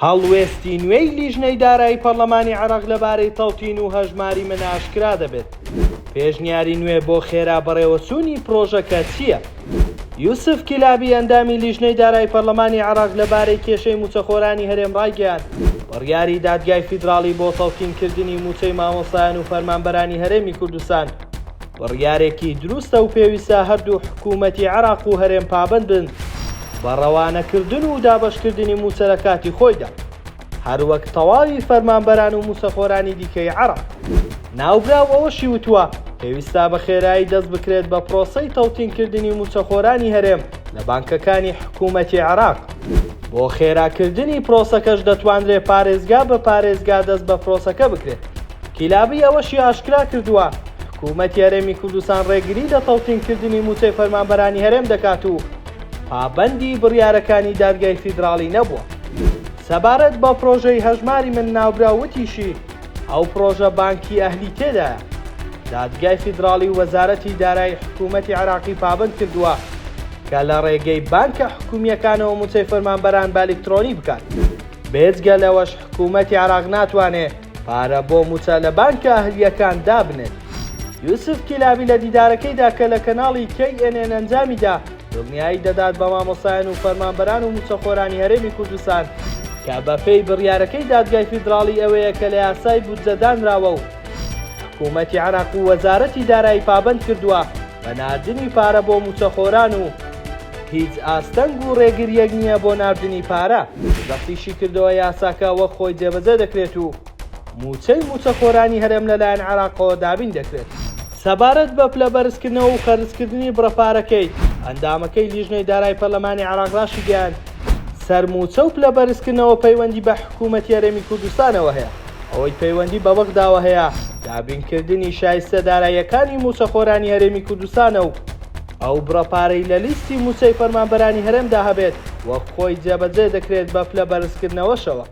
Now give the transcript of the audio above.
هەڵوێستی نوێی لیژنەی دارایی پەرلەمانی عێراق لەبارەی تەڵتین و هەژماری من ئاشکرا دەبێت. پێشنیاری نوێ بۆ خێرا بەڕێوەچوونی پرۆژەکە چییە؟ یوسف کیلابی ئەندامی لیژنەی دارایی پەرلەمانی عێراق لەبارەی کێشەی موچەخۆرانی هەرێم ڕایگەیاند. بڕیاری دادگای فیدراڵی بۆ تەڵتینکردنی موچەی مامۆستایان و فەرمانبەرانی هەرێمی کوردستان بڕیارێکی دروستە و پێویستە هەردوو حکوومەتی عێراق و هەرێم پابەند بن بە ڕەوانەکردن و دابەشکردنی موچە لە کاتی خۆیدا، هەروەک تەواوی فەرمانبەران و موچەخۆرانی دیکەی عێراق. ناوبراو ئەوەشی وتووە پێویستە بە خێرایی دەست بکرێت بە پرۆسەی تەڵتینکردنی موچەخۆرانی هەرێم لە بانکەکانی حکوومەتی عێراق. بۆ خێراکردنی پرۆسەکەش دەتوانرێت پارێزگا بە پارێزگا دەست بە پرۆسەکە بکرێت. کیلابی ئەوەشی ئاشکرا کردووە حکوومەتی هەرێمی کوردستان ڕێگری لە تەڵتینکردنی موچەی فەرمانبەرانی هەرێم دەکات و پابەندی بڕیارەکانی دادگای فیدراڵی نەبووە. سەبارەت بە پرۆژەی هەژماری من ناوبراوتیشی ئەو پرۆژە بانکی ئەهلی تێدایە. دادگای فیدراڵی و وەزارەتی دارایی حکوومەتی عێراقی پابەند کردووە کە لە ڕێگەی بانکە حکوومیەکانەوە موچەی فەرمانبەران بە ئەلکترۆنی بکات. بێجگە لەوەش حکوومەتی عێراق ناتوانێت پارە بۆ موچە لە بانکە ئەهلیەکان دابنێت. یوسف کیلابی لە دیدارەکەیدا کە لە کەناڵی KNN ئەنجامیدا دڵنیایی دەدات بە مامۆستایان و فەرمانبەران و موچەخۆرانی هەرێمی کوردستان کە بەپێی بڕیارەکەی دادگای فیدراڵی ئەوەیە کە لە یاسای بودجەدانراوە و حکوومەتی عێراق و وەزارەتی دارایی پابەند کردووە بە ناردنی پارە بۆ موچەخۆران و هیچ ئاستەنگ و ڕێگریەک نییە بۆ ناردنی پارە. دەستیشی کردەوە یاساکە وەک خۆی جێبەجێ دەکرێت و موچەی موچەخۆرانی هەرێم لەلایەن عێراقەوە دابین دەکرێت. سەبارەت بە پلە بەرزکردنەوە و خەرجکردنی بڕەپارەکەی ئەندامەکەی لیژنەی دارایی پەرلەمانی عێراق ڕاشی گەیاند سەرموچە و پلە بەرزکردنەوە پەیوەندی بە حکوومەتی هەرێمی کوردستانەوە هەیە. ئەوەی پەیوەندی بە وەکداوە هەیە دابینکردنی شایستە داراییەکانی موچەخۆرانی هەرێمی کوردستانە و ئەو بڕەپارەی لە لیستی موچەی فەرمانبەرانی هەرێمدا هەبێت وەک خۆی جێبەجێ دەکرێت بە پلە بەرزکردنەوەشەوە.